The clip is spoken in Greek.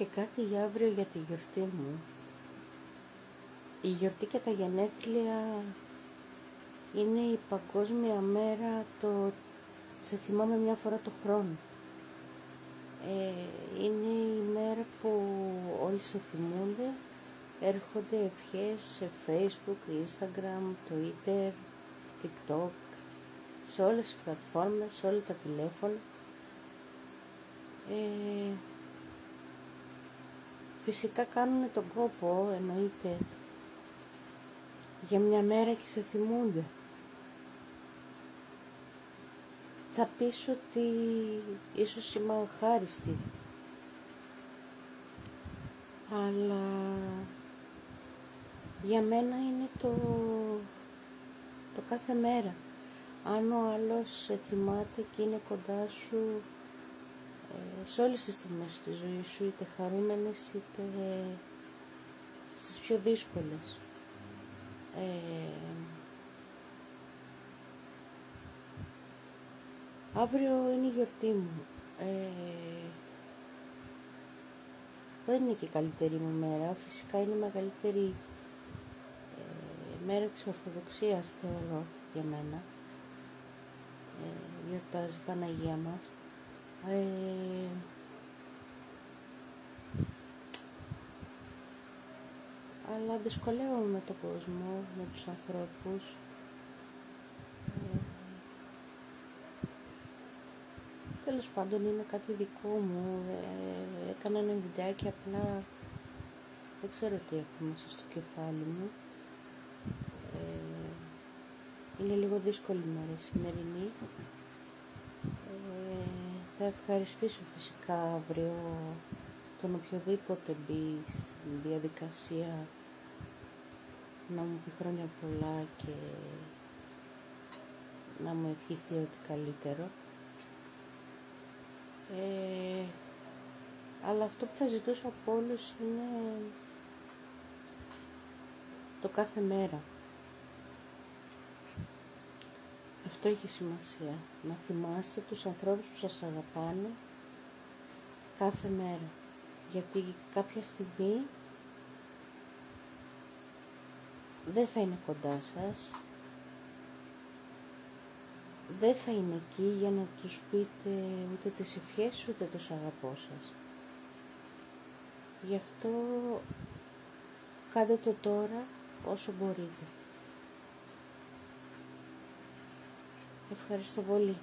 και κάτι για αύριο για τη γιορτή μου. Η γιορτή και τα γενέθλια είναι η παγκόσμια μέρα σε θυμάμαι μια φορά το χρόνο. Είναι η μέρα που όλοι σε θυμούνται, έρχονται ευχές σε Facebook, Instagram, Twitter, TikTok, σε όλες τις πλατφόρμες, σε όλα τα τηλέφωνα. Φυσικά κάνουν τον κόπο, εννοείται, για μια μέρα και σε θυμούνται. Θα πεις ότι ίσως είμαι αχάριστη, αλλά για μένα είναι το κάθε μέρα. Αν ο άλλος σε θυμάται και είναι κοντά σου σε όλες τις στιγμές της ζωής σου, είτε χαρούμενες είτε στις πιο δύσκολες. Αύριο είναι η γιορτή μου. Δεν είναι και η καλύτερη μου μέρα. Φυσικά είναι η μεγαλύτερη μέρα της Ορθοδοξίας, θεωρώ, για μένα. Γιορτάζει η Παναγία μας. Αλλά δυσκολεύομαι με τον κόσμο, με τους ανθρώπους. Τέλος πάντων είναι κάτι δικό μου. Έκανα ένα βιντεάκι, απλά δεν ξέρω τι έχω μέσα στο κεφάλι μου. Είναι λίγο δύσκολη μέρα σημερινή. Θα ευχαριστήσω φυσικά αύριο τον οποιοδήποτε μπει στην διαδικασία να μου πει χρόνια πολλά και να μου ευχηθεί ό,τι καλύτερο. Αλλά αυτό που θα ζητούσα από όλους είναι το κάθε μέρα. Αυτό έχει σημασία. Να θυμάστε τους ανθρώπους που σας αγαπάνε κάθε μέρα. Γιατί κάποια στιγμή δεν θα είναι κοντά σας, δεν θα είναι εκεί για να τους πείτε ούτε τις ευχές ούτε το σ' αγαπώ σας. Γι' αυτό κάντε το τώρα όσο μπορείτε. Ευχαριστώ πολύ.